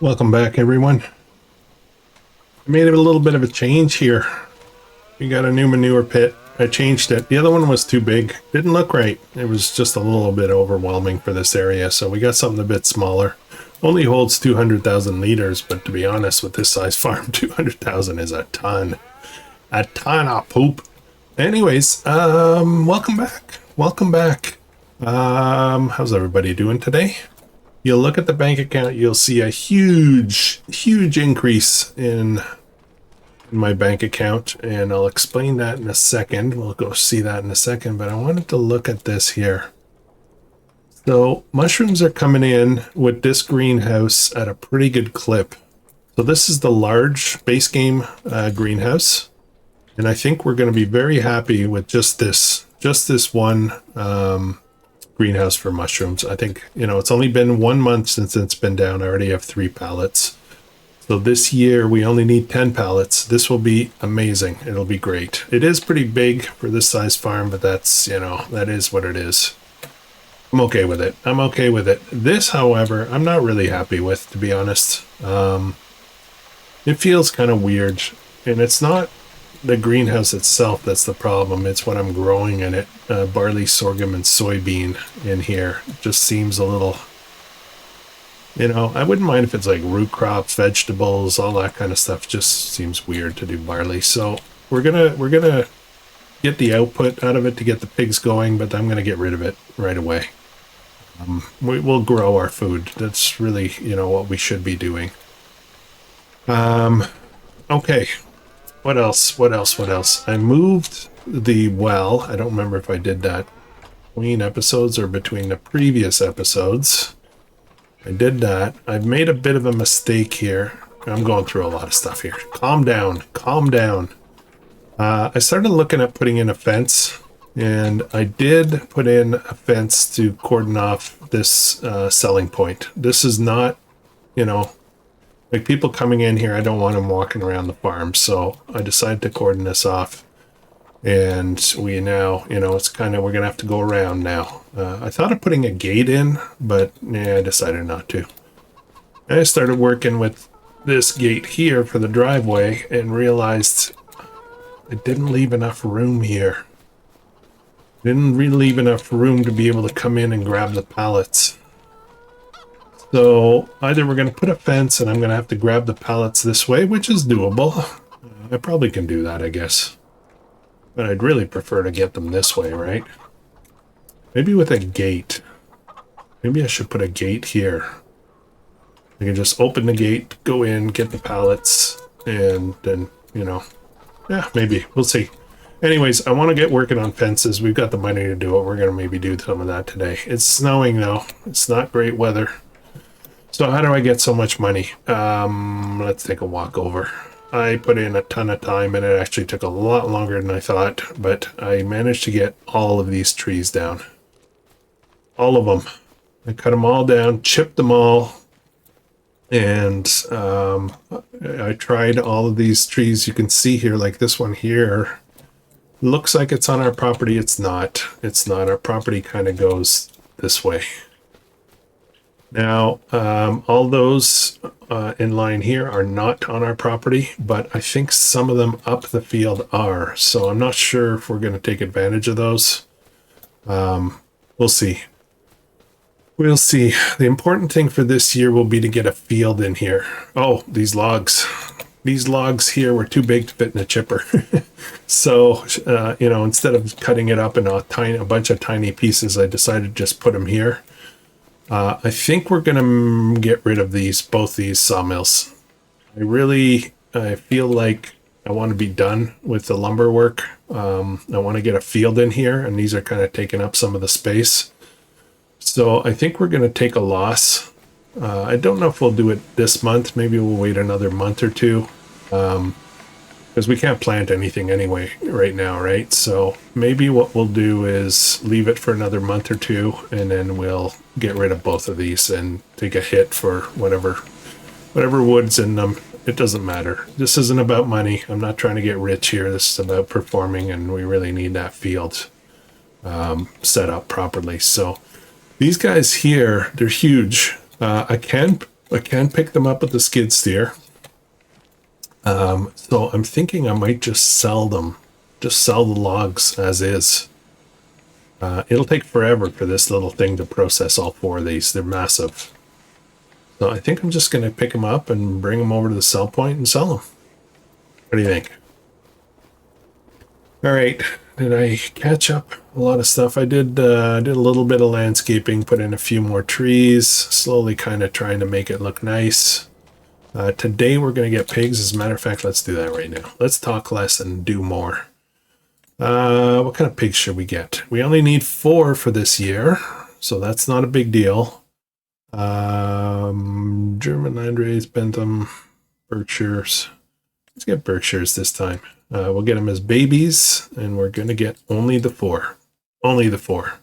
Welcome back, everyone. I made a little bit of a change here. We got a new manure pit. I changed it. The other one was too big. Didn't look right. It was just a little bit overwhelming for this area, so we got something a bit smaller. Only holds 200,000 liters, but to be honest, with this size farm, 200,000 is a ton. A ton of poop. Anyways, welcome back. Welcome back. How's everybody doing today? You'll look at the bank account, you'll see a huge increase in my bank account, and I'll explain that in a second. We'll go see that in a second, but I wanted to look at this here. So mushrooms are coming in with this greenhouse at a pretty good clip. So this is the large base game greenhouse, and I think we're going to be very happy with just this one greenhouse for mushrooms. I think, it's only been 1 month since it's been down. I already have 3 pallets. So this year we only need 10 pallets. This will be amazing. It'll be great. It is pretty big for this size farm, but that's, that is what it is. I'm okay with it. I'm okay with it. This, however, I'm not really happy with, to be honest. It feels kind of weird, and it's not the greenhouse itself that's the problem. It's what I'm growing in it. Barley, sorghum, and soybean in here. It just seems a little, I wouldn't mind if it's like root crops, vegetables, all that kind of stuff. Just seems weird to do barley. So we're gonna get the output out of it to get the pigs going, but I'm gonna get rid of it right away. We'll grow our food. That's really, what we should be doing. Okay. What else? I moved the well. I don't remember if I did that between episodes or between the previous episodes. I did that. I've made a bit of a mistake here. I'm going through a lot of stuff here. Calm down. I started looking at putting in a fence, and I did put in a fence to cordon off this selling point. This is not, like people coming in here, I don't want them walking around the farm, so I decided to cordon this off. And we now, it's kind of, we're going to have to go around now. I thought of putting a gate in, but I decided not to. I started working with this gate here for the driveway and realized I didn't leave enough room here. Didn't really leave enough room to be able to come in and grab the pallets. So either we're going to put a fence and I'm going to have to grab the pallets this way, which is doable. I probably can do that, I guess. But I'd really prefer to get them this way, right? Maybe with a gate. Maybe I should put a gate here. I can just open the gate, go in, get the pallets, and then, yeah, maybe. We'll see. Anyways, I want to get working on fences. We've got the money to do it. We're going to maybe do some of that today. It's snowing, though. It's not great weather. So how do I get so much money? Let's take a walk over. I put in a ton of time, and it actually took a lot longer than I thought, but I managed to get all of these trees down. All of them. I cut them all down, chipped them all, and I tried all of these trees. You can see here, like this one here, looks like it's on our property. It's not. It's not. Our property kind of goes this way. Now, all those in line here are not on our property, but I think some of them up the field are. So I'm not sure if we're going to take advantage of those. We'll see. We'll see. The important thing for this year will be to get a field in here. Oh, these logs. These logs here were too big to fit in a chipper. So, instead of cutting it up in a bunch of tiny pieces, I decided to just put them here. I think we're going to get rid of both these sawmills. I feel like I want to be done with the lumber work. I want to get a field in here, and these are kind of taking up some of the space. So I think we're going to take a loss. I don't know if we'll do it this month. Maybe we'll wait another month or two. Because we can't plant anything anyway right now, right? So maybe what we'll do is leave it for another month or two, and then we'll get rid of both of these and take a hit for whatever wood's in them. It doesn't matter. This isn't about money. I'm not trying to get rich here. This is about performing, and we really need that field set up properly. So these guys here, they're huge. I can I can pick them up with the skid steer. So I'm thinking I might just sell them. Just sell the logs as is. It'll take forever for this little thing to process all 4 of these. They're massive. So I think I'm just going to pick them up and bring them over to the sell point and sell them. What do you think? All right. Did I catch up a lot of stuff? I did a little bit of landscaping, put in a few more trees, slowly kind of trying to make it look nice. Today we're going to get pigs. As a matter of fact, let's do that right now. Let's talk less and do more. What kind of pigs should we get? We only need 4 for this year, so that's not a big deal. German Landrays, Bentham, Berkshires. Let's get Berkshires this time. We'll get them as babies, and we're going to get only the 4. Only the 4.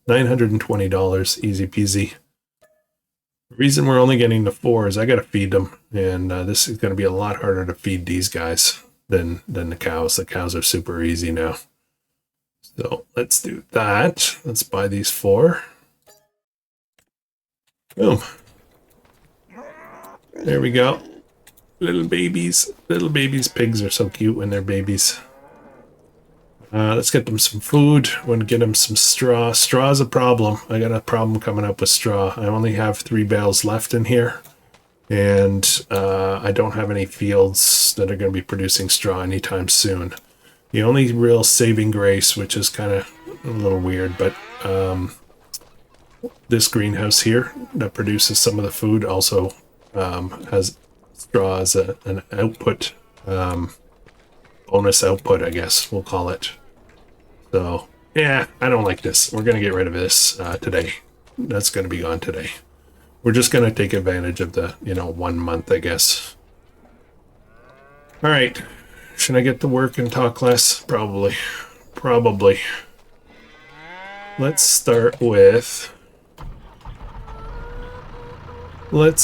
$920, easy peasy. The reason we're only getting the 4 is I got to feed them, and this is going to be a lot harder to feed these guys than the cows. The cows are super easy now. So let's do that. Let's buy these 4. Boom. There we go. Little babies. Little babies. Pigs are so cute when they're babies. Let's get them some food. We're going to get them some straw. Straw is a problem. I got a problem coming up with straw. I only have 3 bales left in here. And I don't have any fields that are going to be producing straw anytime soon. The only real saving grace, which is kind of a little weird, but this greenhouse here that produces some of the food also has straw as an output, bonus output, I guess we'll call it. So, yeah, I don't like this. We're going to get rid of this today. That's going to be gone today. We're just going to take advantage of the, 1 month, I guess. All right. Should I get to work and talk less? Probably. Probably. Let's start with... we're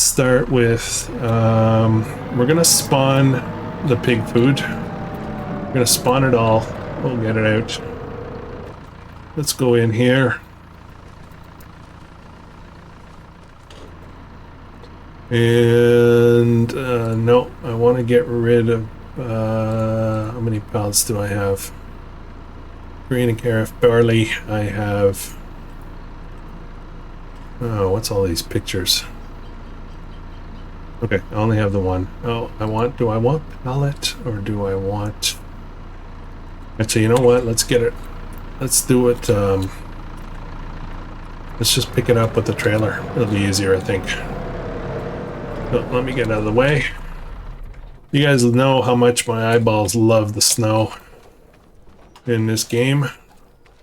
going to spawn the pig food. We're going to spawn it all. We'll get it out. Let's go in here. And no, I want to get rid of how many pallets do I have? Green and Carif barley. I have what's all these pictures? Okay, I only have the one. Oh, do I want pallet or do I want... Actually, you know what? Let's get it. Let's do it. Let's just pick it up with the trailer. It'll be easier, I think. So, let me get out of the way. You guys know how much my eyeballs love the snow in this game.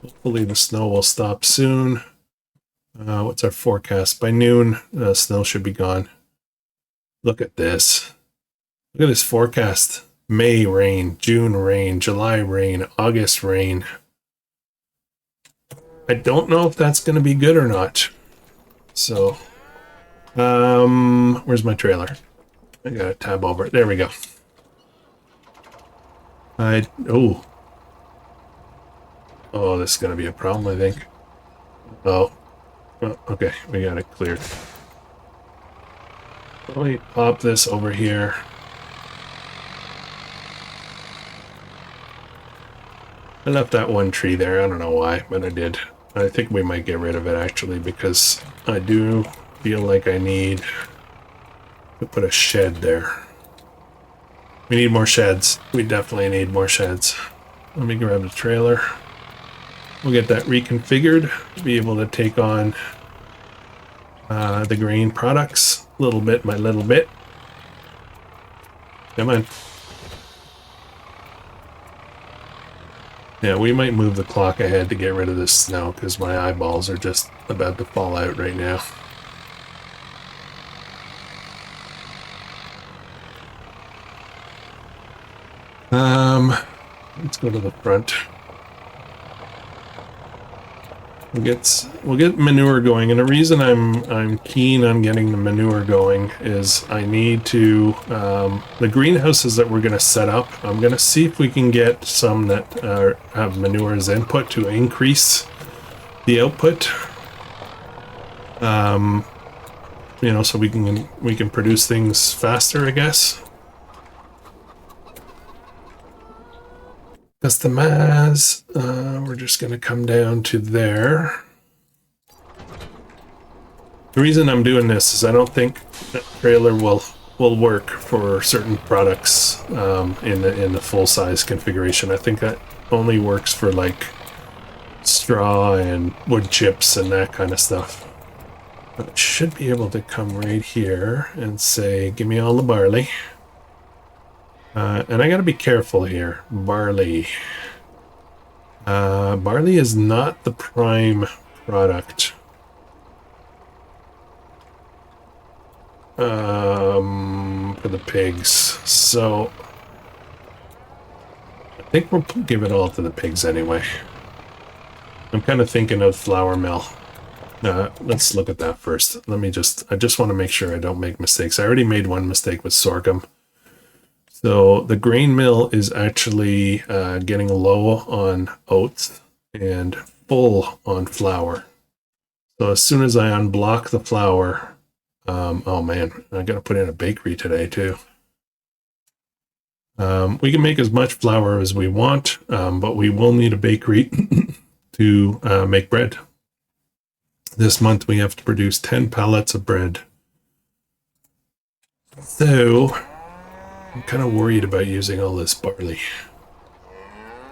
Hopefully the snow will stop soon. What's our forecast? By noon, snow should be gone. Look at this. Look at this forecast. May rain, June rain, July rain, August rain. I don't know if that's going to be good or not. So, where's my trailer? I gotta tab over it. There we go. Oh, this is gonna be a problem, I think. Oh, okay, we got it cleared. Let me pop this over here. I left that one tree there. I don't know why, but I did. I think we might get rid of it actually because I do feel like I need to put a shed there. We need more sheds. We definitely need more sheds. Let me grab the trailer. We'll get that reconfigured to be able to take on the grain products little bit by little bit. Come on. Yeah, we might move the clock ahead to get rid of this snow because my eyeballs are just about to fall out right now. Let's go to the front. We'll get manure going, and the reason I'm keen on getting the manure going is I need to the greenhouses that we're going to set up. I'm going to see if we can get some that have manure as input to increase the output. you know, so we can produce things faster, I guess. Customize. We're just gonna come down to there. The reason I'm doing this is I don't think that trailer will work for certain products in the full size configuration. I think that only works for like straw and wood chips and that kind of stuff. But it should be able to come right here and say, give me all the barley. And I gotta be careful here. Barley. Barley is not the prime product. For the pigs. So I think we'll give it all to the pigs anyway. I'm kind of thinking of flour mill. Let's look at that first. I just want to make sure I don't make mistakes. I already made one mistake with sorghum. So the grain mill is actually getting low on oats and full on flour. So as soon as I unblock the flour, oh man, I gotta put in a bakery today too. We can make as much flour as we want, but we will need a bakery to make bread. This month we have to produce 10 pallets of bread. So I'm kind of worried about using all this barley.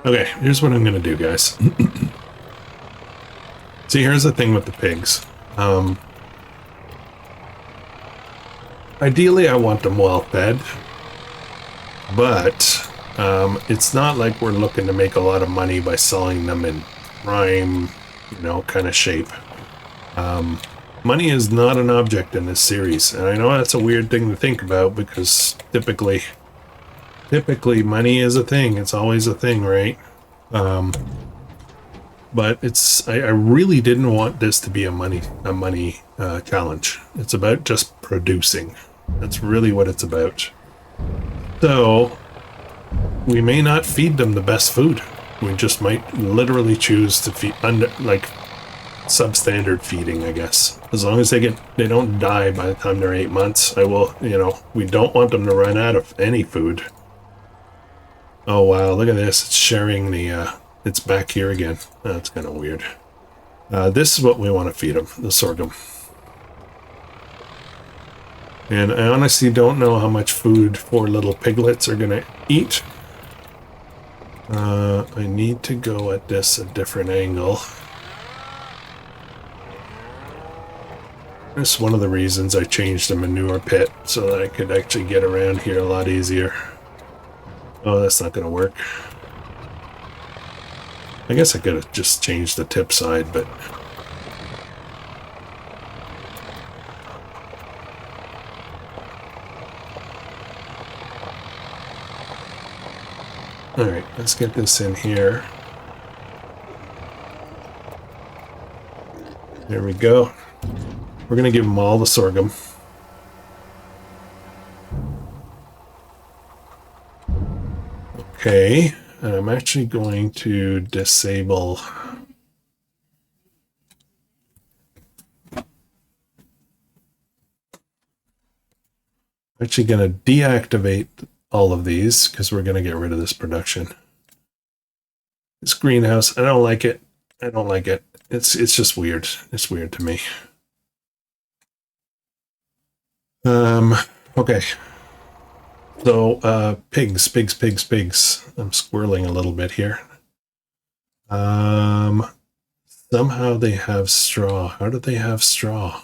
Okay, here's what I'm going to do, guys. See, here's the thing with the pigs. Ideally, I want them well fed, but it's not like we're looking to make a lot of money by selling them in prime, you know, kind of shape. Money is not an object in this series, and I know that's a weird thing to think about because typically money is a thing. It's always a thing, right? But I really didn't want this to be a money challenge. It's about just producing. That's really what it's about. So we may not feed them the best food. We just might literally choose to feed substandard feeding, I guess. As long as they don't die by the time they're 8 months, I will, you know, we don't want them to run out of any food. Oh wow, look at this. It's sharing the, it's back here again. That's kind of weird. This is what we want to feed them, the sorghum. And I honestly don't know how much food 4 little piglets are going to eat. I need to go at this a different angle. That's one of the reasons I changed the manure pit, so that I could actually get around here a lot easier. Oh, that's not going to work. I guess I could have just changed the tip side, but... Alright, let's get this in here. There we go. We're going to give them all the sorghum. Okay, and I'm actually going to disable... I'm actually going to deactivate all of these because we're going to get rid of this production. This greenhouse, I don't like it. I don't like it. It's just weird. It's weird to me. Okay. So, pigs. I'm squirreling a little bit here. Somehow they have straw. How do they have straw?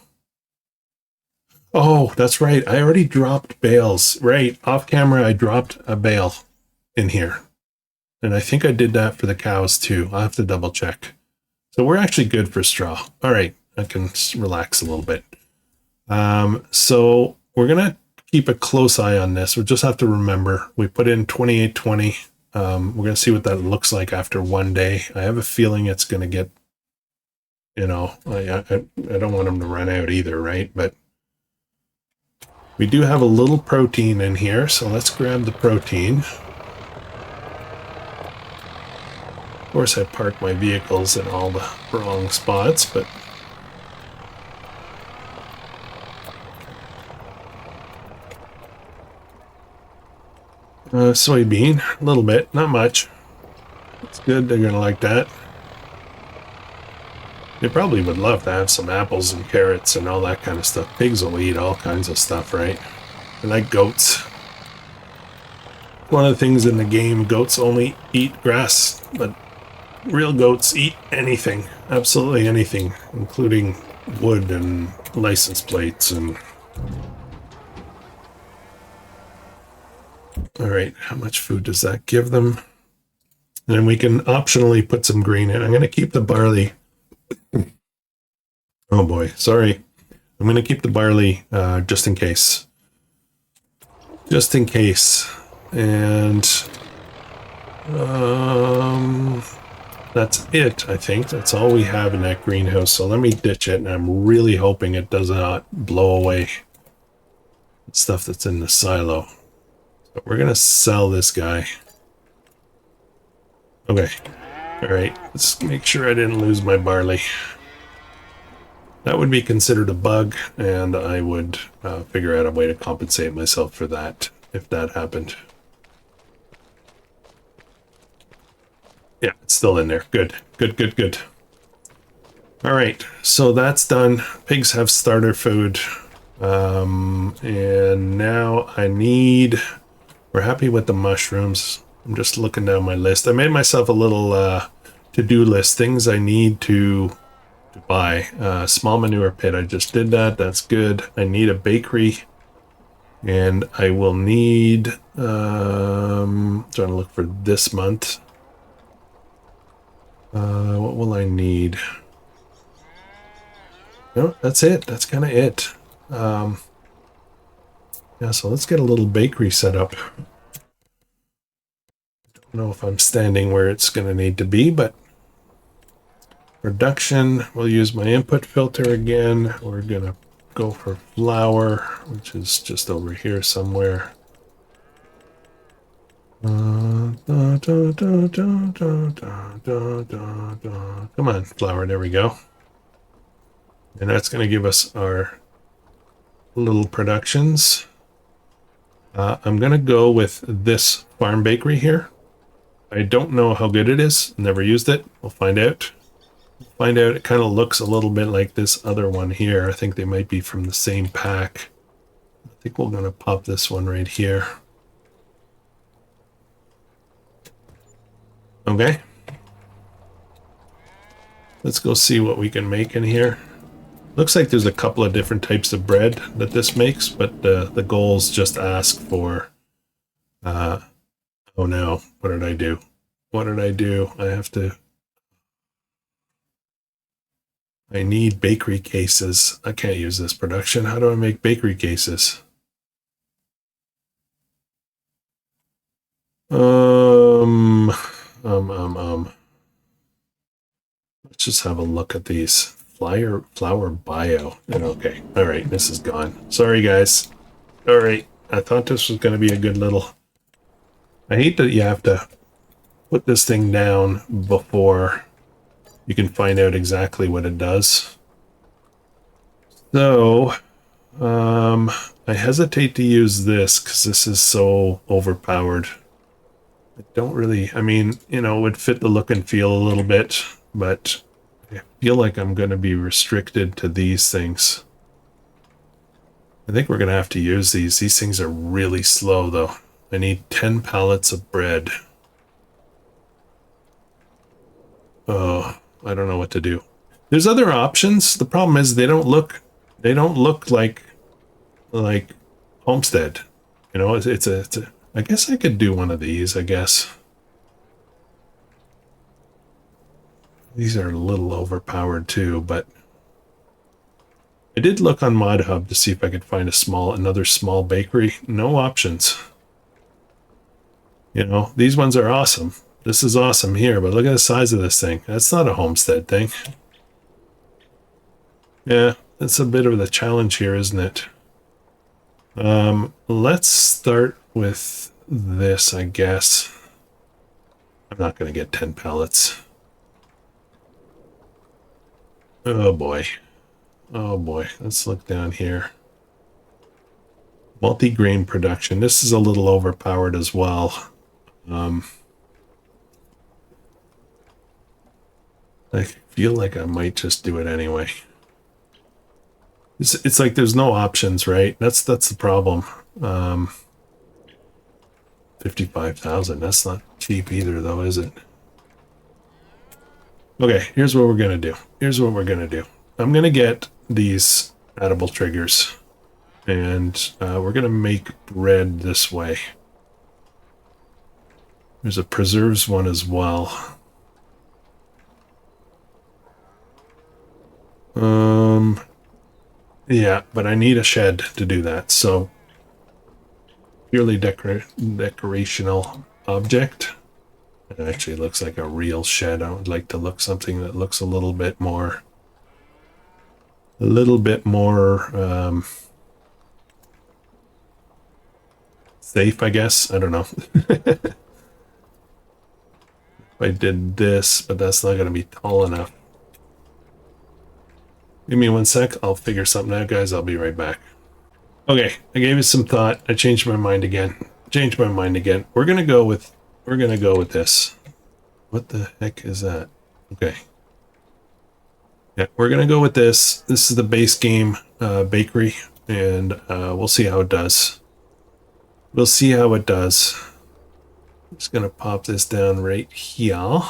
Oh, that's right. I already dropped bales. Right. Off camera, I dropped a bale in here. And I think I did that for the cows too. I'll have to double check. So we're actually good for straw. All right. I can relax a little bit. So we're going to keep a close eye on this. We just have to remember we put in 2820. We're going to see what that looks like after 1 day. I have a feeling it's going to get, you know, I don't want them to run out either, right? But we do have a little protein in here, so let's grab the protein. Of course, I park my vehicles in all the wrong spots, but Soybean, a little bit, not much. It's good, they're gonna like that. They probably would love to have some apples and carrots and all that kind of stuff. Pigs will eat all kinds of stuff, right? They're like goats. One of the things in the game, goats only eat grass, but real goats eat anything, absolutely anything, including wood and license plates and... All right, how much food does that give them? And then we can optionally put some grain in. I'm going to keep the barley. Oh boy, sorry. I'm going to keep the barley just in case. Just in case. And that's it, I think. That's all we have in that greenhouse. So let me ditch it, and I'm really hoping it does not blow away the stuff that's in the silo. So we're going to sell this guy. Okay. All right. Let's make sure I didn't lose my barley. That would be considered a bug, and I would figure out a way to compensate myself for that if that happened. Yeah, it's still in there. Good, good, good, good. All right, so that's done. Pigs have starter food. And now I need... We're happy with the mushrooms. I'm just looking down my list. I made myself a little to-do list. Things I need to buy. Small manure pit. I just did that. That's good. I need a bakery. And I will need... trying to look for this month. What will I need? No, that's it. That's kind of it. Yeah, so let's get a little bakery set up. Don't know if I'm standing where it's going to need to be, but production, we'll use my input filter again. We're going to go for flour, which is just over here somewhere. Come on, flour, there we go. And that's going to give us our little productions. I'm going to go with this farm bakery here. I don't know how good it is. Never used it. We'll find out. Find out. It kind of looks a little bit like this other one here. I think they might be from the same pack. I think we're going to pop this one right here. Okay. Let's go see what we can make in here. Looks like there's a couple of different types of bread that this makes, but the goals just ask for... oh no, what did I do? What did I do? I have to... I need bakery cases. I can't use this production. How do I make bakery cases? Let's just have a look at these. Flower bio. And okay. All right. This is gone. Sorry, guys. All right. I thought this was going to be a good little... I hate that you have to put this thing down before you can find out exactly what it does. So, I hesitate to use this because this is so overpowered. I don't really... I mean, you know, it would fit the look and feel a little bit, but... I feel like I'm going to be restricted to these things. I think we're going to have to use these. These things are really slow, though. I need 10 pallets of bread. Oh, I don't know what to do. There's other options. The problem is they don't look like Homestead. You know, it's a I guess I could do one of these, I guess. These are a little overpowered too, but I did look on ModHub to see if I could find another small bakery. No options. You know, these ones are awesome. This is awesome here, but look at the size of this thing. That's not a Homestead thing. Yeah, that's a bit of the challenge here, isn't it? Let's start with this, I guess. I'm not going to get 10 pallets. Oh boy. Oh boy. Let's look down here. Multi-grain production. This is a little overpowered as well. I feel like I might just do it anyway. It's like there's no options, right? That's the problem. 55,000. That's not cheap either, though, is it? Okay, here's what we're gonna do. I'm gonna get these edible triggers, and we're gonna make bread this way. There's a preserves one as well. Yeah, but I need a shed to do that, so purely decorational object. It actually looks like a real shed. I would like to look something that looks a little bit more safe, I guess. I don't know. If I did this, but that's not going to be tall enough. Give me 1 sec. I'll figure something out, guys. I'll be right back. Okay, I gave it some thought. I changed my mind again. We're gonna go with this. What the heck is that? Okay. Yeah, we're gonna go with this. This is the base game bakery, and we'll see how it does. Just gonna pop this down right here.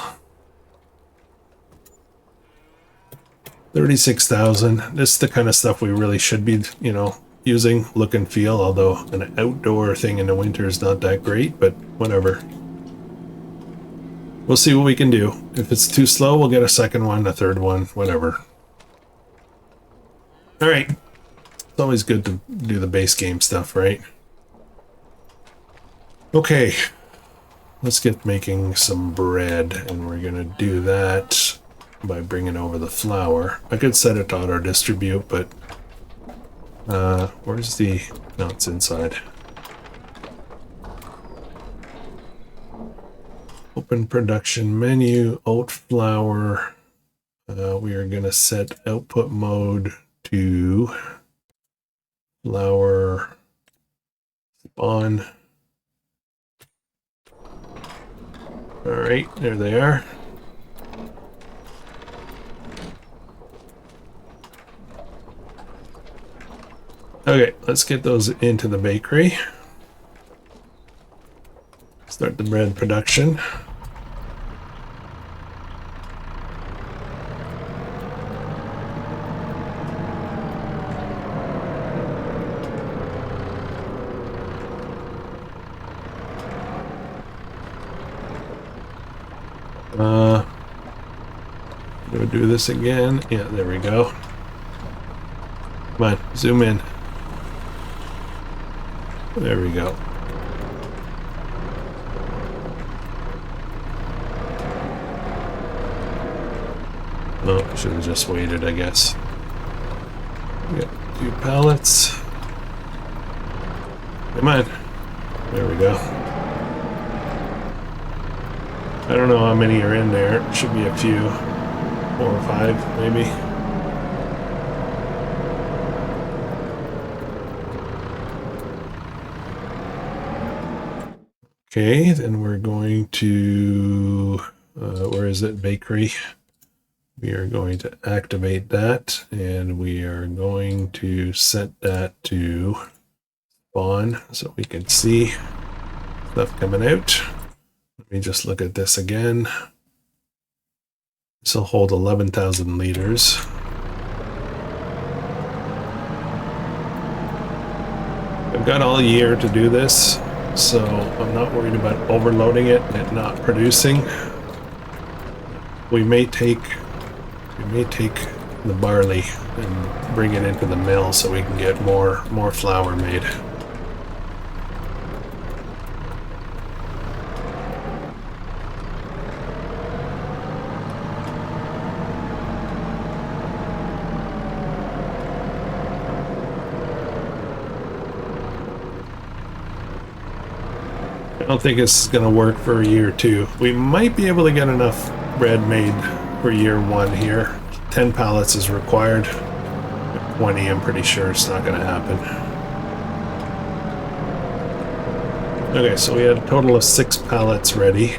36,000. This is the kind of stuff we really should be, using, look and feel, although an outdoor thing in the winter is not that great, but whatever. We'll see what we can do. If it's too slow, we'll get a second one, a third one, whatever. All right. It's always good to do the base game stuff, right? Okay. Let's get making some bread, and we're going to do that by bringing over the flour. I could set it to auto distribute, but where's the... No, it's inside. Open production menu, oat flour. We are going to set output mode to flour spawn. All right, there they are. Okay, let's get those into the bakery. Start the bread production. Gonna do this again. Yeah, there we go. Come on, zoom in. There we go. Oh, I should have just waited, I guess. We got 2 pallets. Come on. There we go. I don't know how many are in there. Should be a few. 4 or 5, maybe. Okay, then we're going to, where is it? Bakery. We are going to activate that, and we are going to set that to spawn so we can see stuff coming out. Let me just look at this again. This will hold 11,000 liters. I've got all year to do this, so I'm not worried about overloading it and it not producing. We may take the barley and bring it into the mill so we can get more flour made. I don't think it's going to work for a year or two. We might be able to get enough bread made for year 1 here. 10 pallets is required. 20, I'm pretty sure it's not going to happen. Okay, so we had a total of 6 pallets ready.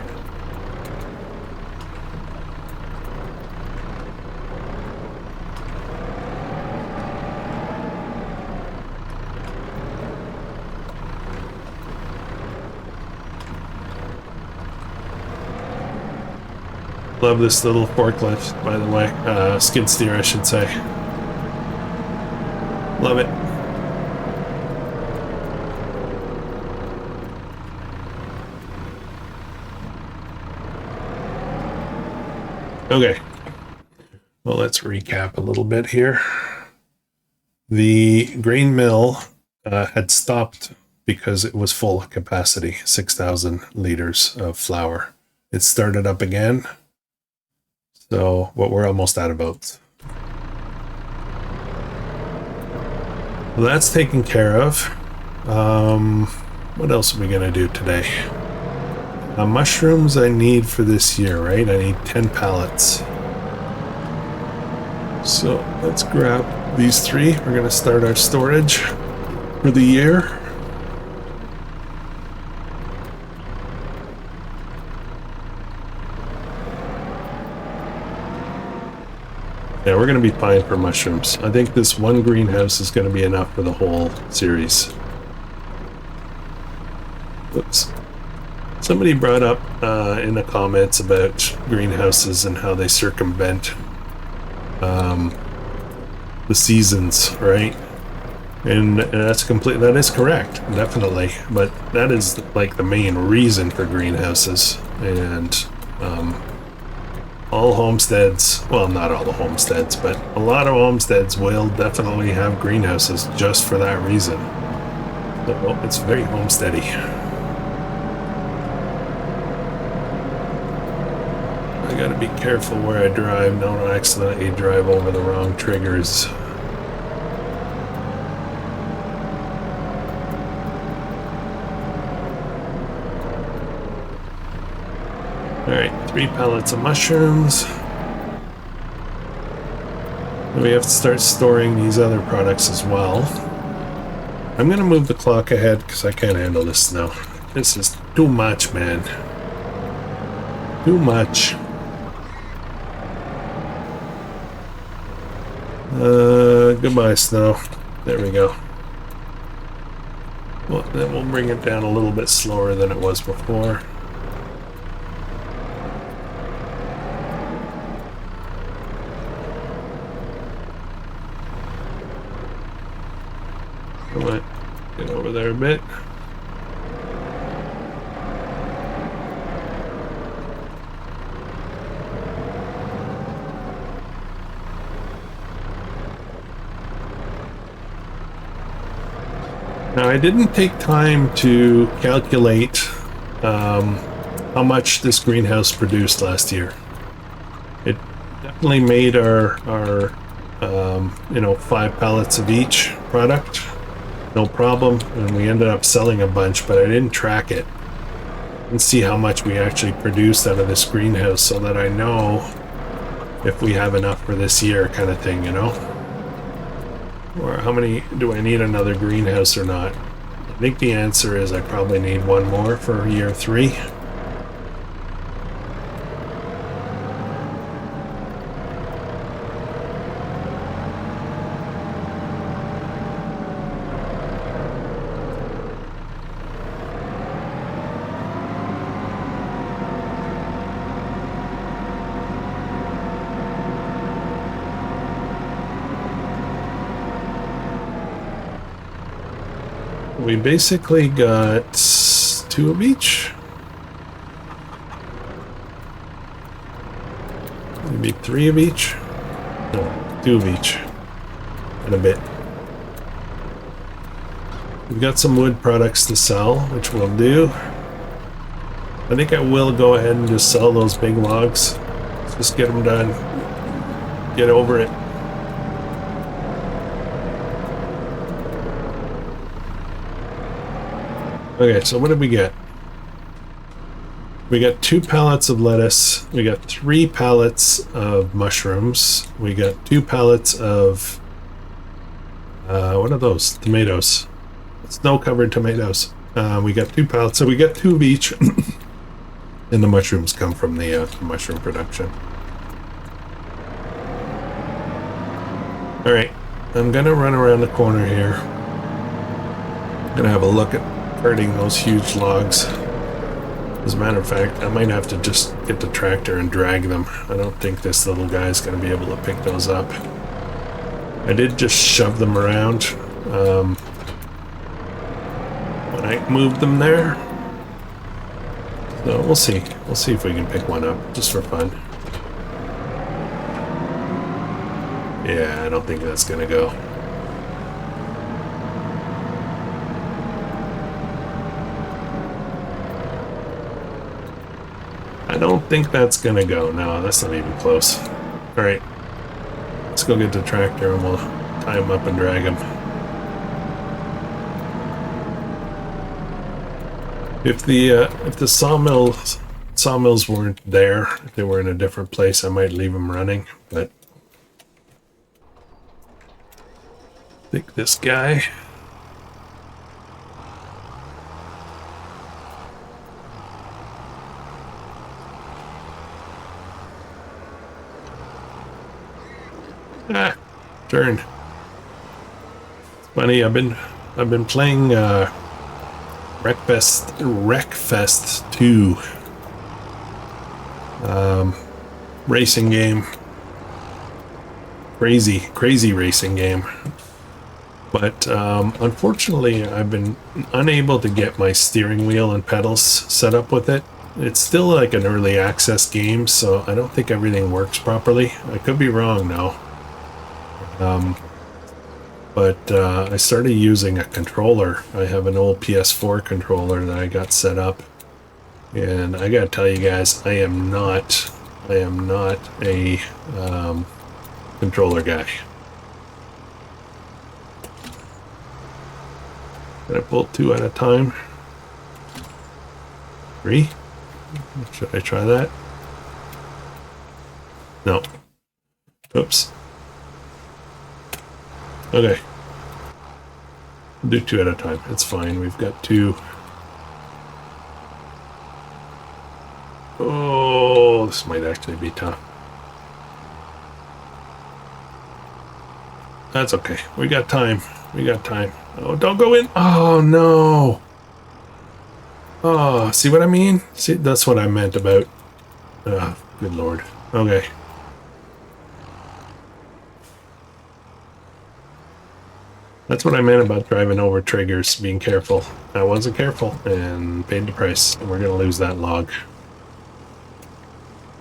Love this little forklift, by the way. Skid steer, I should say. Love it. Okay. Well, let's recap a little bit here. The grain mill had stopped because it was full capacity, 6,000 liters of flour. It started up again. So, but we're almost out of oats. Well, that's taken care of. What else are we gonna do today? Mushrooms I need for this year, right? I need 10 pallets. So let's grab these 3. We're gonna start our storage for the year. Yeah, we're going to be fine for mushrooms. I think this one greenhouse is going to be enough for the whole series. Oops. Somebody brought up in the comments about greenhouses and how they circumvent the seasons, right? And that is correct, definitely. But that is like the main reason for greenhouses. And all homesteads, well, not all the homesteads, but a lot of homesteads will definitely have greenhouses just for that reason. So it's very homesteady. I gotta be careful where I drive, don't accidentally drive over the wrong triggers. Alright, 3 pallets of mushrooms. And we have to start storing these other products as well. I'm gonna move the clock ahead because I can't handle this now. This is too much, man. Too much. Goodbye, snow. There we go. Well, then we'll bring it down a little bit slower than it was before. Come on, get over there a bit. Now, I didn't take time to calculate how much this greenhouse produced last year. It definitely made our 5 pallets of each product, no problem, and we ended up selling a bunch, but I didn't track it and see how much we actually produced out of this greenhouse so that I know if we have enough for this year, kind of thing, you know? Or how many do I need another greenhouse or not? I think the answer is I probably need 1 more for year 3. We basically got 2 of each. Maybe 3 of each. No, 2 of each. And a bit. We've got some wood products to sell, which we'll do. I think I will go ahead and just sell those big logs. Let's just get them done. Get over it. Okay, so what did we get? We got 2 pallets of lettuce. We got 3 pallets of mushrooms. We got 2 pallets of... what are those? Tomatoes. Snow-covered tomatoes. We got 2 pallets, so we got 2 of each. And the mushrooms come from the mushroom production. Alright, I'm gonna run around the corner here. I'm gonna have a look at carting those huge logs. As a matter of fact, I might have to just get the tractor and drag them. I don't think this little guy's gonna be able to pick those up. I did just shove them around when I moved them there. So we'll see. We'll see if we can pick one up, just for fun. Yeah, I don't think that's gonna go. I don't think that's gonna go. No, that's not even close. Alright. Let's go get the tractor and we'll tie him up and drag him. If the sawmills weren't there, if they were in a different place, I might leave them running, but I think this guy. Turned. It's funny, I've been playing Wreckfest 2 racing game. Crazy racing game. But unfortunately, I've been unable to get my steering wheel and pedals set up with it. It's still like an early access game, so I don't think everything works properly. I could be wrong now. But I started using a controller. I have an old PS4 controller that I got set up, and I gotta tell you guys, I am not a controller guy. Can I pull 2 at a time? 3? Should I try that? No. Oops. Okay. We'll do 2 at a time. It's fine. We've got 2. Oh, this might actually be tough. That's okay. We got time. We got time. Oh, don't go in. Oh, no. Oh, see what I mean? See, that's what I meant about... Oh, good lord. Okay. That's what I meant about driving over triggers, being careful. I wasn't careful and paid the price, and we're going to lose that log.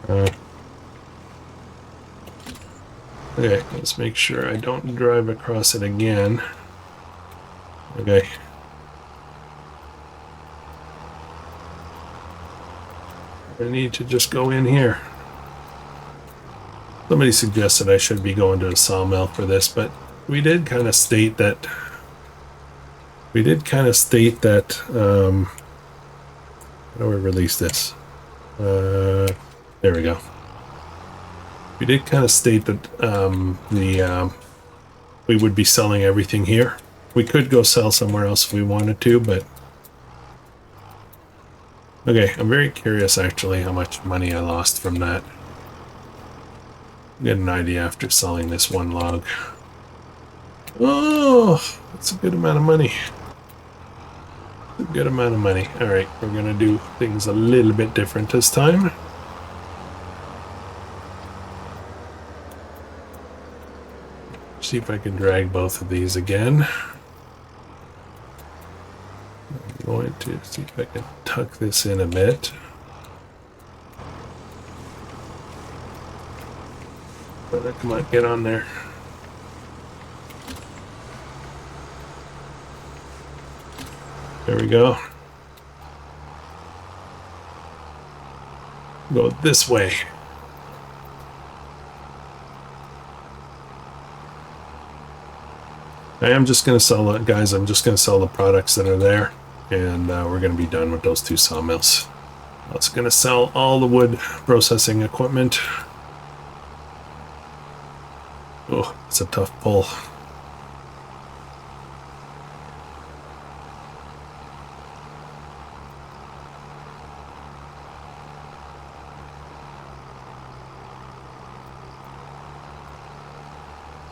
Okay, let's make sure I don't drive across it again. Okay. I need to just go in here. Somebody suggested I should be going to a sawmill for this, but we did kind of state that how do we release this? There we go. We did kind of state that we would be selling everything here. We could go sell somewhere else if we wanted to, but okay, I'm very curious actually how much money I lost from that. Get an idea after selling this one log. Oh, that's a good amount of money. A good amount of money. Alright, we're gonna do things a little bit different this time. See if I can drag both of these again. I'm going to see if I can tuck this in a bit. But come on, get on there. There we go. Go this way. I am just going to sell it, guys. I'm just going to sell the products that are there, and we're going to be done with those 2 sawmills. I was going to sell all the wood processing equipment. Oh, it's a tough pull.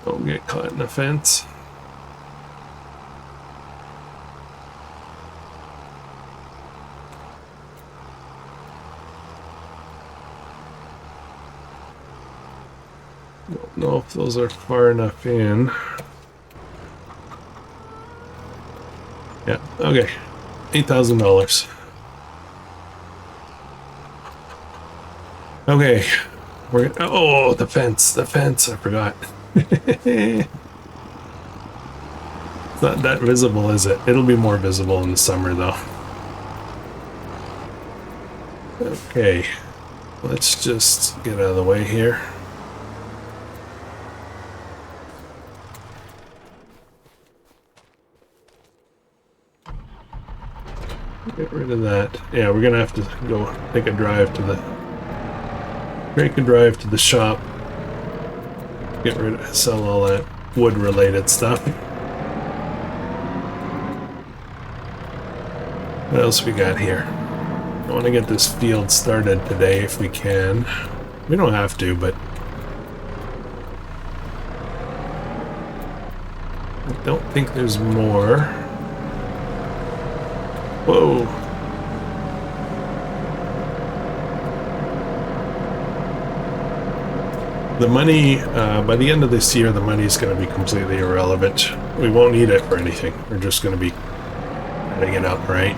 Don't get caught in the fence. Don't know if those are far enough in. Yeah, okay. $8,000. Okay. We're oh, the fence, I forgot. It's not that visible, is it? It'll be more visible in the summer, though. Okay. Let's just get out of the way here. Get rid of that. Yeah, we're gonna have to go take a drive to the shop. Get rid of, sell all that wood related stuff. What else we got here? I want to get this field started today if we can. We don't have to, but I don't think there's more. Whoa. The money, by the end of this year, the money is going to be completely irrelevant. We won't need it for anything. We're just going to be adding it up, right?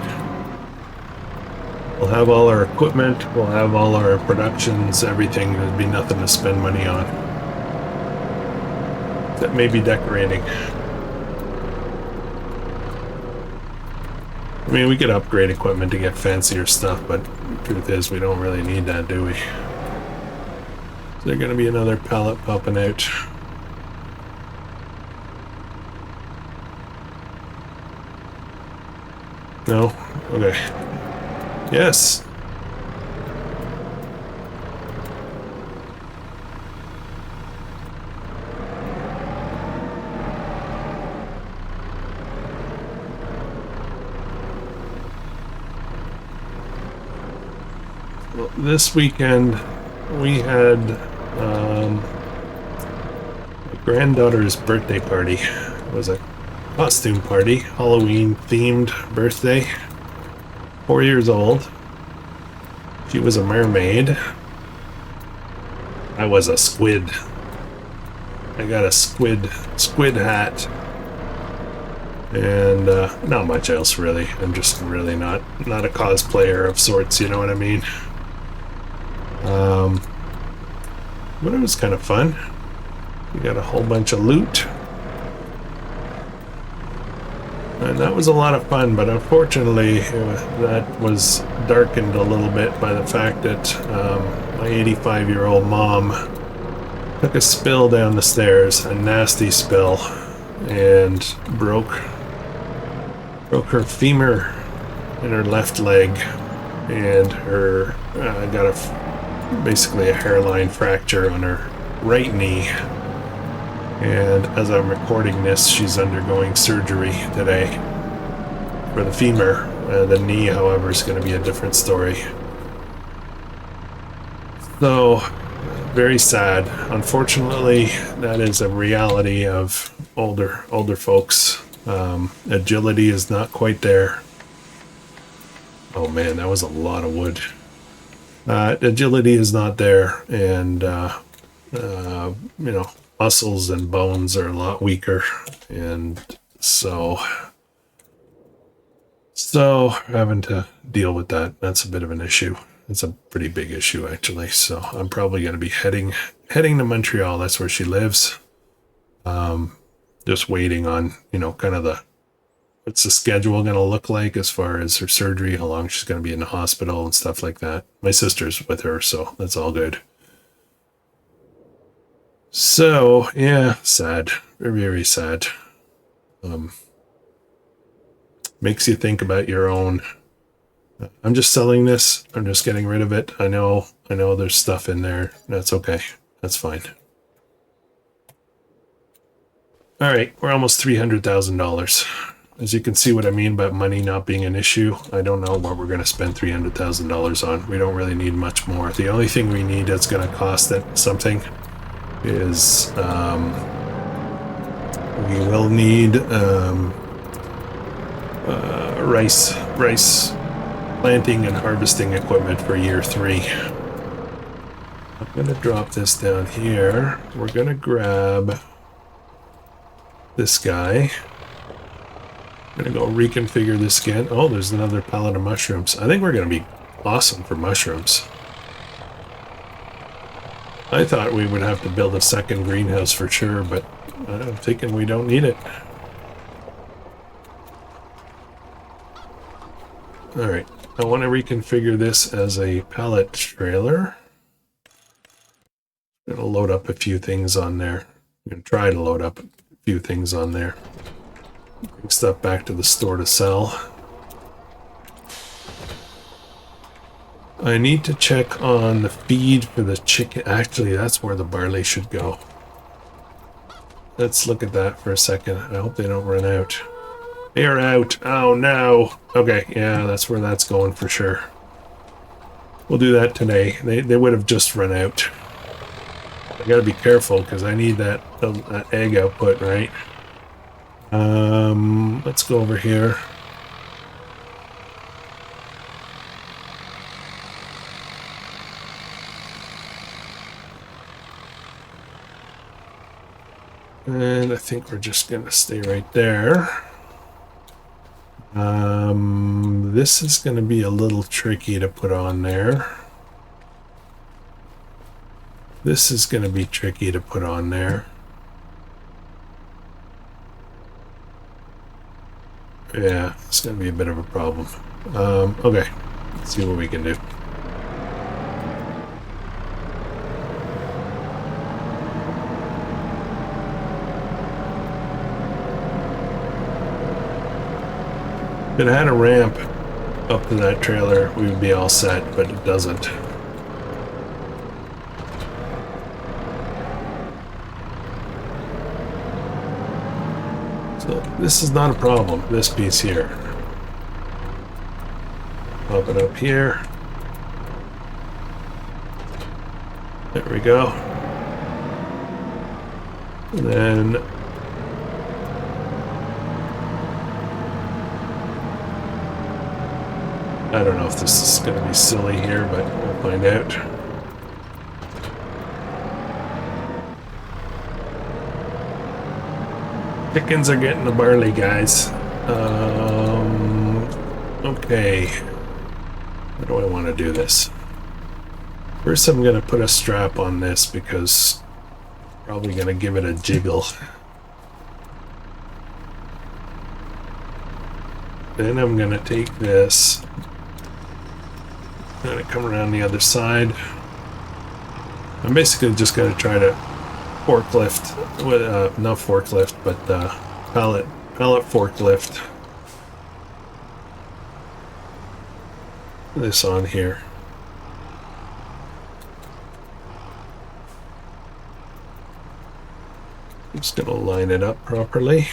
We'll have all our equipment, we'll have all our productions, everything. There'd be nothing to spend money on. That may be decorating. I mean, we could upgrade equipment to get fancier stuff, but the truth is we don't really need that, do we? Is there going to be another pallet popping out? No? Okay. Yes! Well, this weekend we had my granddaughter's birthday party. It was a costume party, Halloween themed birthday. 4 years old. She was a mermaid. I was a squid. I got a squid hat. And not much else really. I'm just really not a cosplayer of sorts, you know what I mean? But it was kind of fun. We got a whole bunch of loot. And that was a lot of fun, but unfortunately that was darkened a little bit by the fact that my 85-year-old mom took a spill down the stairs, a nasty spill, and broke her femur in her left leg, and her got basically a hairline fracture on her right knee. And as I'm recording this, she's undergoing surgery today for the femur. The knee, however, is going to be a different story. So, very sad. Unfortunately, that is a reality of older folks. Agility is not quite there. Oh man, that was a lot of wood. Agility is not there, and you know, muscles and bones are a lot weaker, and so having to deal with that, that's a bit of an issue. It's a pretty big issue actually. So I'm probably going to be heading to Montreal. That's where she lives. Just waiting on, you know, kind of what's the schedule going to look like as far as her surgery, how long she's going to be in the hospital and stuff like that. My sister's with her, so that's all good. So, yeah, sad. Very, very sad. Makes you think about your own. I'm just selling this. I'm just getting rid of it. I know there's stuff in there. That's okay. That's fine. All right, we're almost $300,000. As you can see what I mean about money not being an issue. I don't know what we're going to spend $300,000 on. We don't really need much more. The only thing we need that's going to cost it something is We will need rice planting and harvesting equipment for year 3. I'm gonna drop this down here. We're gonna grab this guy. I'm gonna go reconfigure this again. Oh, there's another pallet of mushrooms. I think we're gonna be awesome for mushrooms. I thought we would have to build a second greenhouse for sure, but I'm thinking we don't need it. Alright, I want to reconfigure this as a pallet trailer. I'm going to load up a few things on there. I'm going to try to load up a few things on there. Bring stuff back to the store to sell. I need to check on the feed for the chicken. Actually, that's where the barley should go. Let's look at that for a second. I hope they don't run out. They are out. Oh no. Okay, yeah, that's where that's going for sure. We'll do that today. They would have just run out. I gotta be careful because I need that egg output, right? Let's go over here. And I think we're just gonna stay right there. This is gonna be a little tricky to put on there. This is gonna be tricky to put on there. Yeah, it's gonna be a bit of a problem. Okay, let's see what we can do. If it had a ramp up to that trailer, we would be all set, but it doesn't. So this is not a problem, this piece here. Pop it up here. There we go. And then I don't know if this is going to be silly here, but we'll find out. Chickens are getting the barley, guys. Okay. How do I want to do this? First, I'm going to put a strap on this because I'm probably going to give it a jiggle. Then I'm going to take this. I'm going to come around the other side. I'm basically just going to try to forklift, not forklift, but pallet forklift this on here. I'm just going to line it up properly.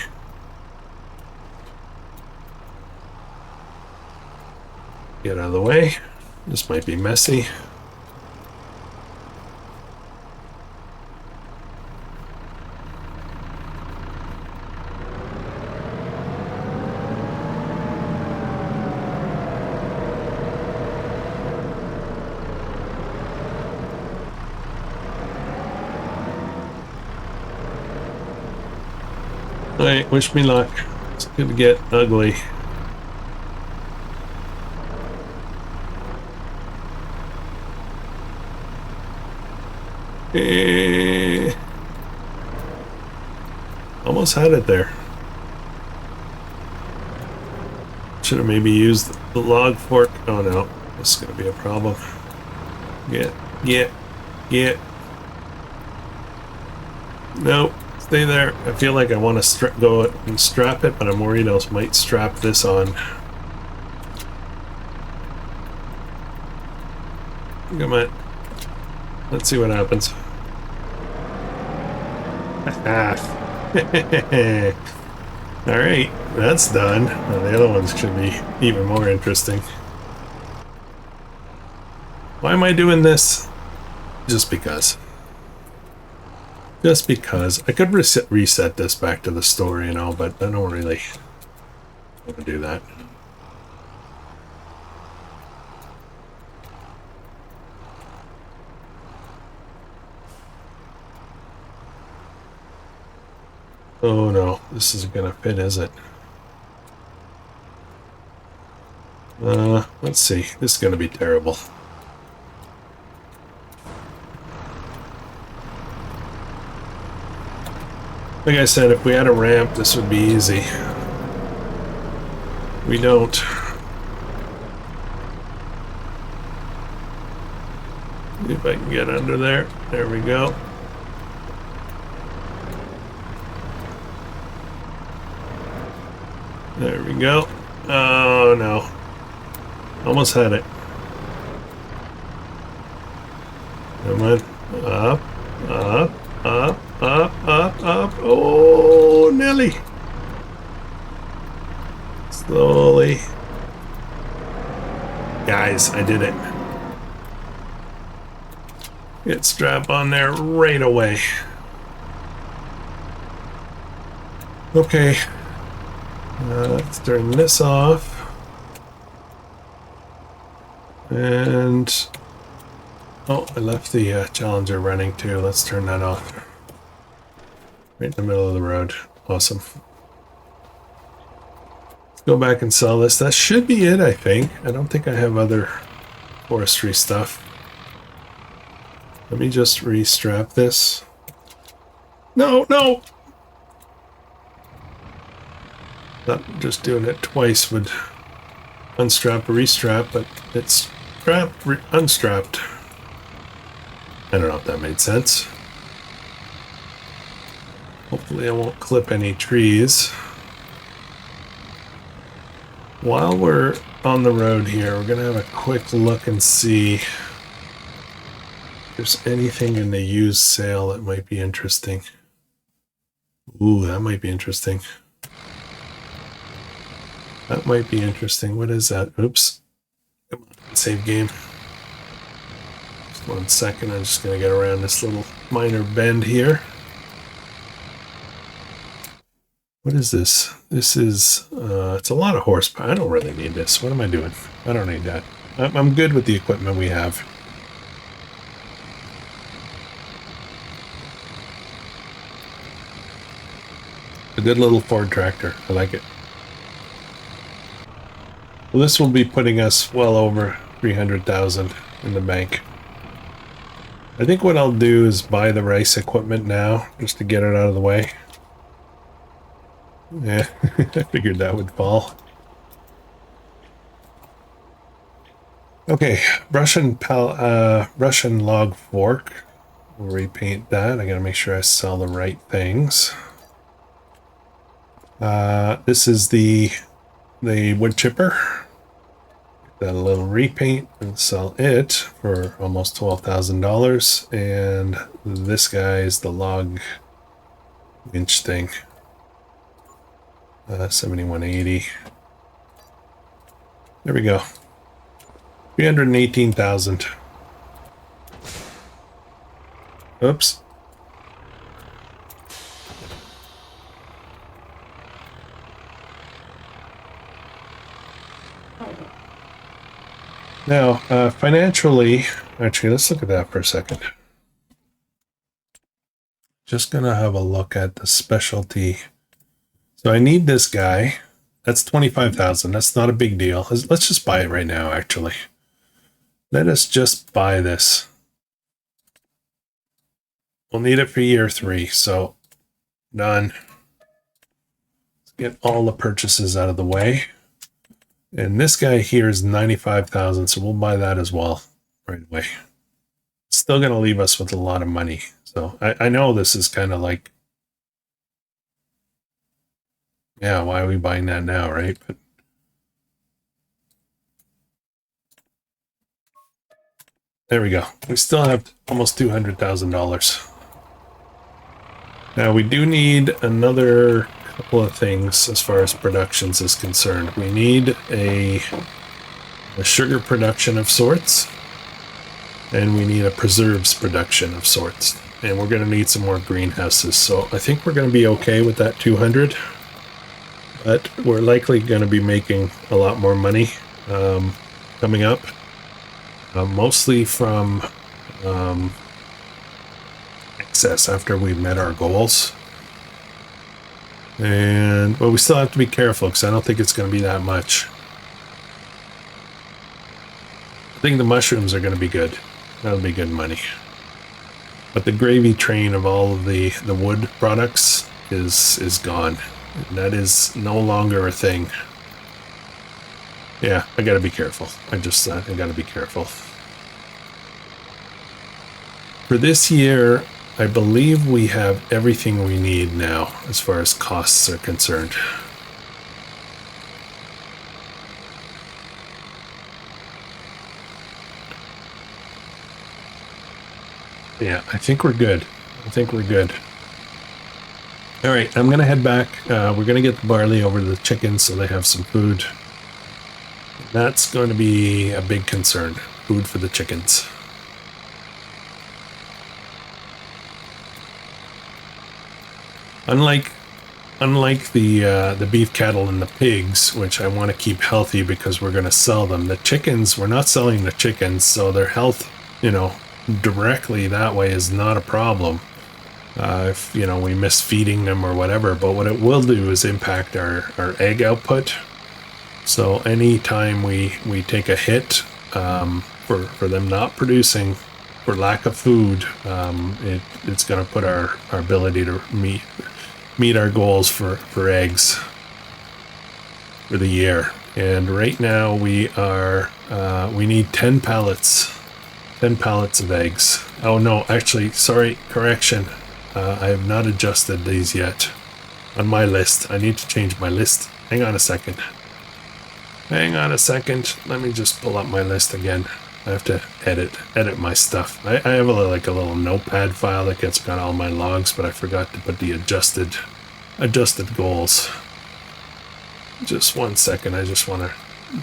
Get out of the way. This might be messy. Alright, wish me luck. It's gonna get ugly. Almost had it there. Should have maybe used the log fork. Oh no, this is gonna be a problem. Get. Nope, stay there. I feel like I want to go and strap it, but I'm worried I might strap this on. Come on. Let's see what happens. Alright, that's done. Well, the other ones should be even more interesting. Why am I doing this? Just because. Just because. I could reset this back to the store, you know, but I don't really want to do that. Oh no, this isn't gonna fit, is it? Let's see. This is gonna be terrible. Like I said, if we had a ramp, this would be easy. We don't. See if I can get under there. There we go. There we go. Oh no. Almost had it. Come on. Up, up, up, up, up, up. Oh, Nelly. Slowly. Guys, I did it. Get strap on there right away. Okay. Let's turn this off. And oh, I left the Challenger running too. Let's turn that off. Right in the middle of the road. Awesome. Let's go back and sell this. That should be it, I think. I don't think I have other forestry stuff. Let me just restrap this. No, no! Not just doing it twice would unstrap or restrap, but it's strapped, unstrapped. I don't know if that made sense. Hopefully I won't clip any trees. While we're on the road here, we're gonna have a quick look and see if there's anything in the used sale that might be interesting. Ooh, that might be interesting. That might be interesting. What is that? Oops. Come on, save game. Just 1 second. I'm just going to get around this little minor bend here. What is this? This is, it's a lot of horsepower. I don't really need this. What am I doing? I don't need that. I'm good with the equipment we have. A good little Ford tractor. I like it. Well, this will be putting us well over 300,000 in the bank. I think what I'll do is buy the rice equipment now, just to get it out of the way. Yeah, I figured that would fall. Okay, Russian log fork. We'll repaint that. I gotta make sure I sell the right things. This is the wood chipper. That a little repaint and sell it for almost $12,000. And this guy is the log winch thing. 7180. There we go. 318,000. Oops. Now, financially, actually, let's look at that for a second. Just gonna have a look at the specialty. So I need this guy. That's 25,000. That's not a big deal. Let's just buy it right now, actually. Let us just buy this. We'll need it for year 3, so done. Let's get all the purchases out of the way. And this guy here is 95,000, so we'll buy that as well right away. Still going to leave us with a lot of money. So I know this is kind of like, yeah, why are we buying that now, right? But there we go. We still have almost $200,000. Now we do need another couple of things as far as productions is concerned. We need a sugar production of sorts, and we need a preserves production of sorts. and we're going to need some more greenhouses. So I think we're going to be okay with that 200, but we're likely going to be making a lot more money coming up, mostly from excess after we've met our goals. But we still have to be careful because I don't think it's going to be that much. I think the mushrooms are going to be good. That'll be good money. But the gravy train of all of the wood products is gone. That is no longer a thing. Yeah, I gotta be careful. I gotta be careful. For this year, I believe we have everything we need now as far as costs are concerned. Yeah, I think we're good. All right, I'm gonna head back. We're gonna get the barley over to the chickens so they have some food. That's going to be a big concern. Food for the chickens. Unlike the beef cattle and the pigs, which I want to keep healthy because we're going to sell them. The chickens, we're not selling the chickens, so their health, directly that way is not a problem. If we miss feeding them or whatever, but what it will do is impact our egg output. So anytime we take a hit for them not producing for lack of food, it's going to put our ability to meet our goals for eggs for the year. And right now we need 10 pallets of eggs. Oh no, actually, sorry, correction. I have not adjusted these yet on my list. I need to change my list. Hang on a second. Let me just pull up my list again. I have to edit my stuff. I have a little notepad file that gets got all my logs, but I forgot to put the adjusted goals. Just 1 second. I just want to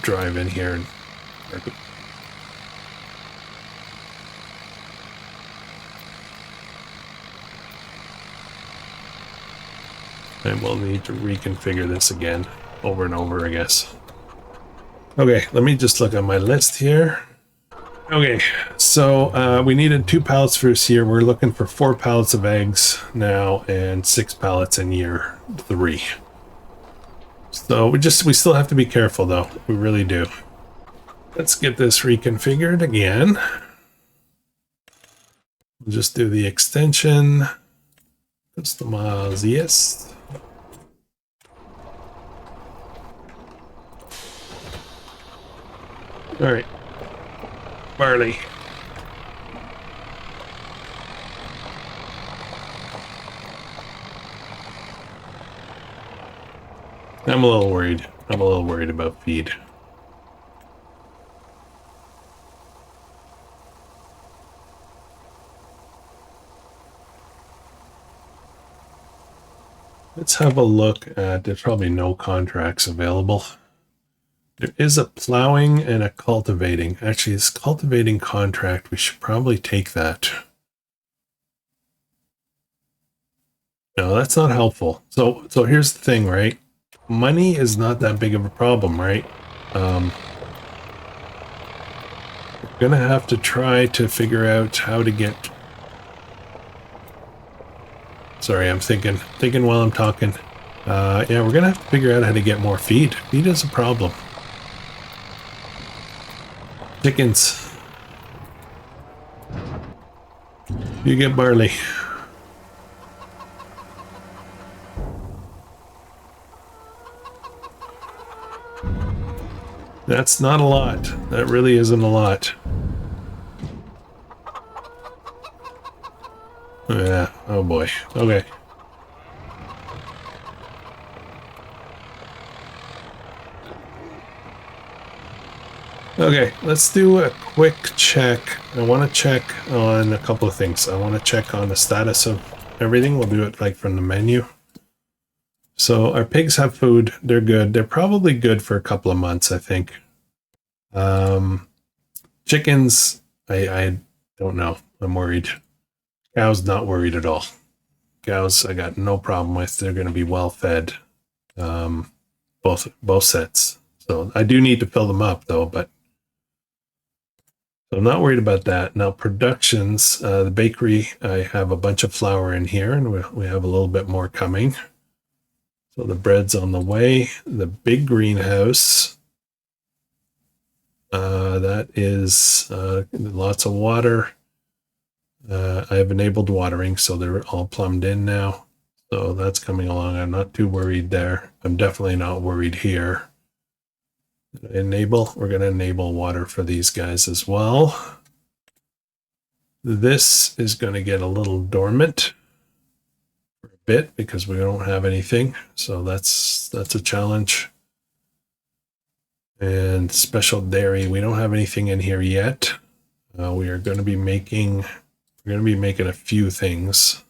drive in here and we'll need to reconfigure this again over and over, I guess. Okay, let me just look at my list here. Okay, so we needed 2 pallets for this year. We're looking for 4 pallets of eggs now and 6 pallets in year 3. So we still have to be careful though. We really do. Let's get this reconfigured again. We'll just do the extension. Customize, yes. All right, barley. I'm a little worried. About feed. Let's have a look at, there's probably no contracts available. There is a plowing and a cultivating. Actually, this cultivating contract, we should probably take that. No, that's not helpful. So here's the thing, right? Money is not that big of a problem, right? We're gonna have to try to figure out how to get... Sorry, I'm thinking while I'm talking. Yeah, we're gonna have to figure out how to get more feed. Feed is a problem. Chickens. You get barley. That's not a lot. That really isn't a lot. Yeah, oh boy. Okay. Okay, let's do a quick check. I want to check on a couple of things. I want to check on the status of everything. We'll do it like from the menu. So our pigs have food. They're good. They're probably good for a couple of months, I think. Chickens, I don't know. I'm worried. Cows not worried at all. Cows I got no problem with. They're going to be well fed. Both sets. So I do need to fill them up though, but so I'm not worried about that. Now productions, the bakery, I have a bunch of flour in here, and we have a little bit more coming. So the bread's on the way. The big greenhouse, that is lots of water. I have enabled watering, so they're all plumbed in now. So that's coming along. I'm not too worried there. I'm definitely not worried here. Enable, we're going to enable water for these guys as well. This is going to get a little dormant for a bit because we don't have anything. So that's a challenge. And special dairy, we don't have anything in here yet. We are going to be making, a few things.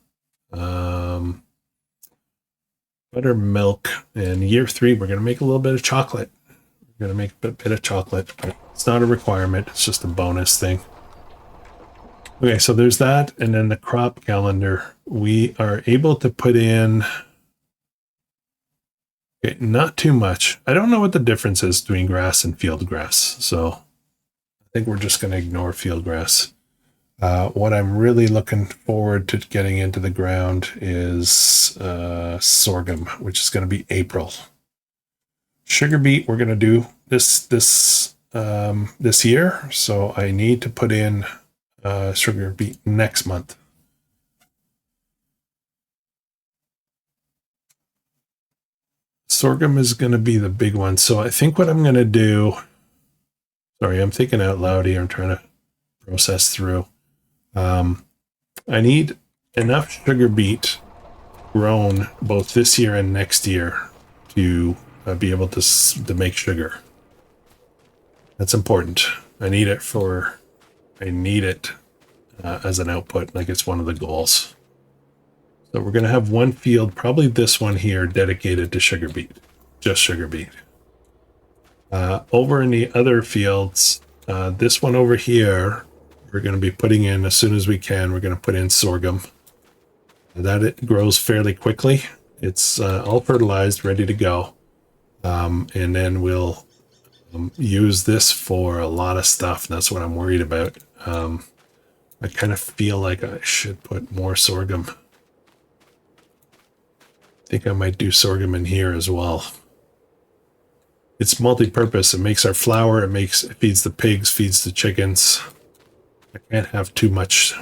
Buttermilk, and year 3 we're going to make a little bit of chocolate. We're going to make a bit of chocolate, but it's not a requirement, it's just a bonus thing. Okay, so there's that, and then the crop calendar. We are able to put in, okay, not too much. I don't know what the difference is between grass and field grass, so I think we're just going to ignore field grass. What I'm really looking forward to getting into the ground is sorghum, which is going to be April. Sugar beet we're going to do this year, so I need to put in sugar beet next month. Sorghum is going to be the big one, so I think what I'm going to do, sorry, I'm thinking out loud here, I'm trying to process through. I need enough sugar beet grown both this year and next year to be able to make sugar. That's important. I need it as an output, like it's one of the goals. So we're going to have one field, probably this one here, dedicated to sugar beet, just sugar beet. Over in the other fields, this one over here, we're going to be putting in, as soon as we can, we're going to put in sorghum. It grows fairly quickly. It's all fertilized, ready to go. And then we'll use this for a lot of stuff. That's what I'm worried about. I kind of feel like I should put more sorghum. I think I might do sorghum in here as well. It's multi-purpose. It makes our flour. It feeds the pigs, feeds the chickens. I can't have too much.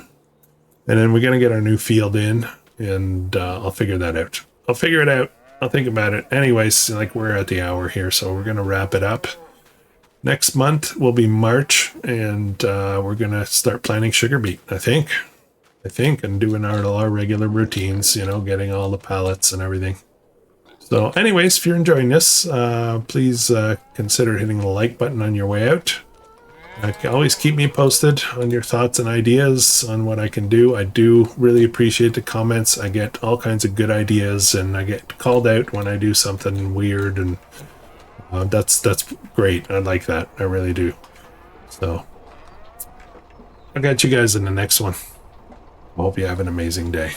And then we're going to get our new field in, and I'll figure that out. I'll figure it out. I'll think about it. Anyways, like we're at the hour here, so we're going to wrap it up. Next month will be March, and we're going to start planting sugar beet, I think, and doing our regular routines, getting all the pallets and everything. So anyways, if you're enjoying this, please consider hitting the like button on your way out. Always keep me posted on your thoughts and ideas on what I can do. I do really appreciate the comments. I get all kinds of good ideas, and I get called out when I do something weird, and that's great. I like that. I really do. So I'll catch you guys in the next one. I hope you have an amazing day.